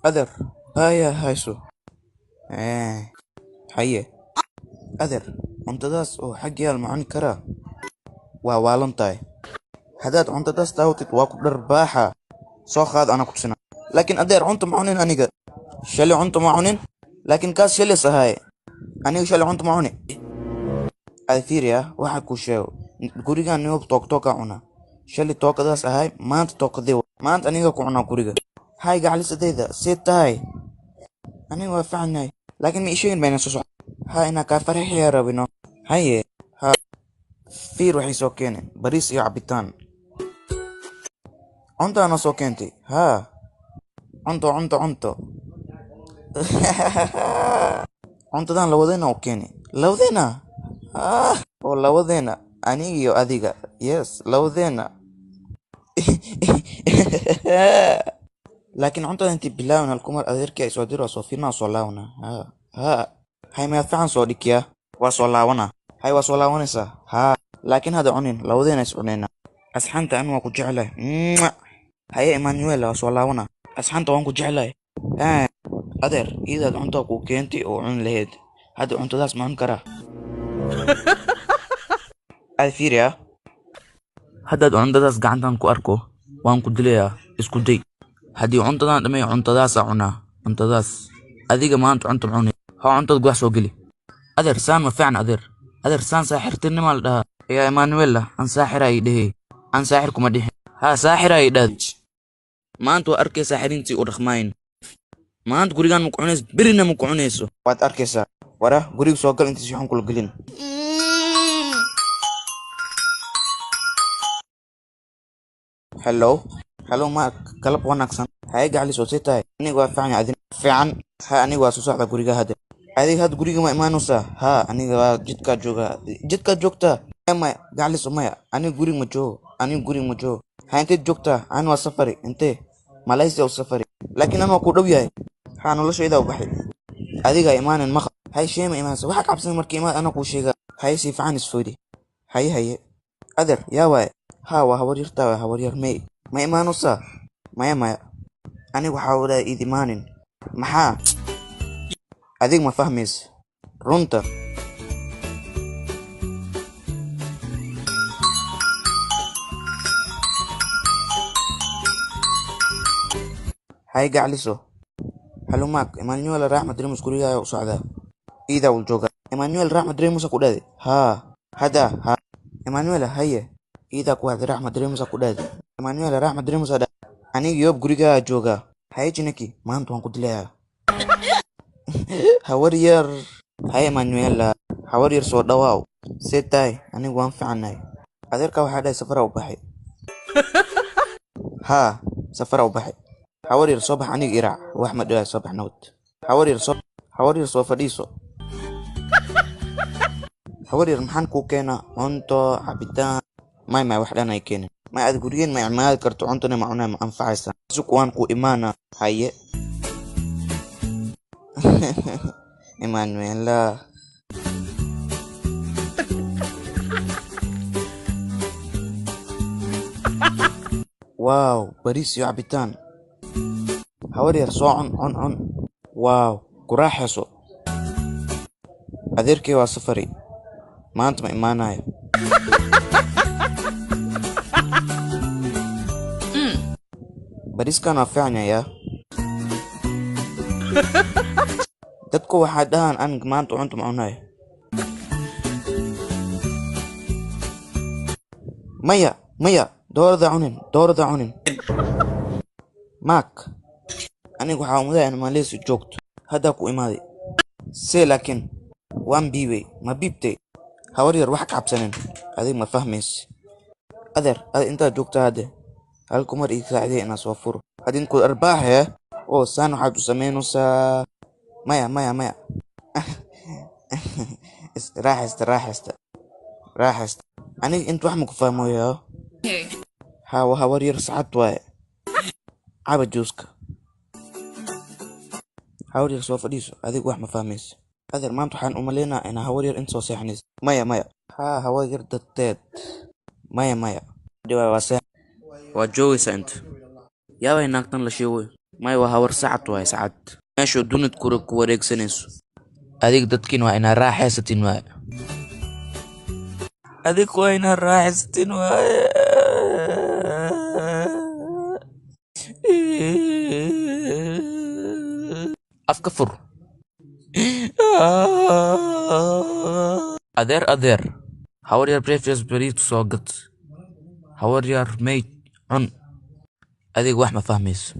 أذر هاي هايسو حيه أذر أنت داس أو حقي المعاني كرا ووالنتاي هداد أنت داس تاوتت واكو درباحة سو خاد أنا كتسنا لكن أذر أنت معونين أنيقا شلي أنت معونين لكن كاس شلي سهاي أنيق شلي أنت معونين أذفيريا واحد كوشيو gurigan niyob tooktoka cuna shali tookadaas ahay maanta tookadii maanta aniga ku cunaa guriga hay gaclisadeyda see tahay aniga waa fiicnay laakiin ma isheegin bayna soo socon ha ina ka farxiya rabino haye ha fiir waxay soo keeneen bariis iyo cabitaan cuntaana soo keentay ha cunto cuntadan lawadeyna u keeni lawadeyna oo lawadeyna aniga iyo adiga yes lawadeyna laakiin cuntada intii bilaawna alkumar adeerkii ay soo diro soo fiirnaa soo laawna hay ma fiican soo dhikiya waa soo laawana hay waa soo laawanaysaa laakiin hada cunin lawadeyna is cunayna asxanta anu waa ku jeclahay haye Emmanuel waa soo laawana asxanta waan ku jeclahay adeer iidaad cunta ku keentay oo cun lahayd hada cuntadaas ma cun karaa Alfiria haddaad cuntadaas gacantan ku arko waan ku dilayaa isku day haddii cuntadan dhamay cuntadaas cunaa cuntadaas adiga maanta cunta cuni ha cuntad gudax soo geli adeer saan ma fiican adeer saan saaxirtinima la dhahaa yaa Emmanuel aan saaxira ay dhahay aan saaxir kuma dhihin ha saaxira ay dhaad maanta waa arkay saaxirintii u dhaqmayn maanta gurigan ma ku cunays birina ma ku cunayso waad arkaysaa wara guriga soo gal intii si xun kula gelin hello Mark kalab wanaagsan hay gacli soo sitay aniga waa fiican adin fiican ha aniga waa soo socda guriga hada adiga had guriga ma imaanaysa ha aniga waa jidka joogta ma gacli soo maya aniga guriga ma joogo ha intee joogta aan waa safari intee Malaysia u safari laakiin aan ku dhow yahay ha noloshayda u baxay adiga imaanan ma hay sheema imaanaysa waxa qabsan markii imaan ana ku sheega hay si fiican isfoodi haye adeer yaa waay ha waa hawaryar ma imaanaysa maya aniga waxa wada idimaanin maxaa adig ma fahmaysa runta hay gacliso hello Mark Emmanuel Rahmat Remus guriga u socda ida uu jooga Emmanuel Rahmat Remus ku dhaday hada Emmanuel haye ida ku hada Rahmat Remus ku dhaday Emmanuel Rahmat Remus hada aniga yob guriga jooga hay jinaki maanta waan ku dilayaa hawaryar hay Emmanuel hawaryar soo dhawaaw seetay aniga waan fiicnay adeerka waxa dhahay safar u baxay safar u baxay hawaryar soo bax aniga iraac wax ma dhahay soo bax nabad hawaryar soo fadhiiso hawaryar maxaan ku keenaa cunto cabitaan may wax dhan ay keenin may aad gurigeen ma imaad karto cuntana ma cunaa ma anfacaysa suuqan ku imaana haye Emmanuel wow bariis iyo cabitaan hawaryar soo cun wow ku raaxayso adeerkii waa safari maanta ma imaanayo bariiskan waa fiican yahay dadku waxay dhahaan an maanta cunto ma cunayo maya doorada cunin Mark aniga waxa umudaa in Malaysia joogto hada ku imaaday laakiin waan biibay ma biibtay hawaryar wax ka cabsanin adiga ma fahmayso adeer inta joogta hada halku mar ii saacday inaan soo furo hadin ku arbaax oo saan waxaad u sameynaysaa maya raaxaysta aniga inta wax ma ku fahmayo hawaryar saacad waaye caba juuska hawaryar soo fadhiiso adiga wax ma fahmayso adeer maanta waxaan u maleynaa in hawaryar inta soo seexanayso maya hawaryar dadteed maya waa joogaysa inta yaabay naagtan la sheego may waa hawar sacad waay sacad meeshuu dunid ku wareegsanayso adig dadkiin waa inaa raaxaysatin waay adig waa inaa raaxaysatin waay afka fur adeer hawar yar breakfast bariis soo gad hawar yar mayd cun adig wax ma fahmayso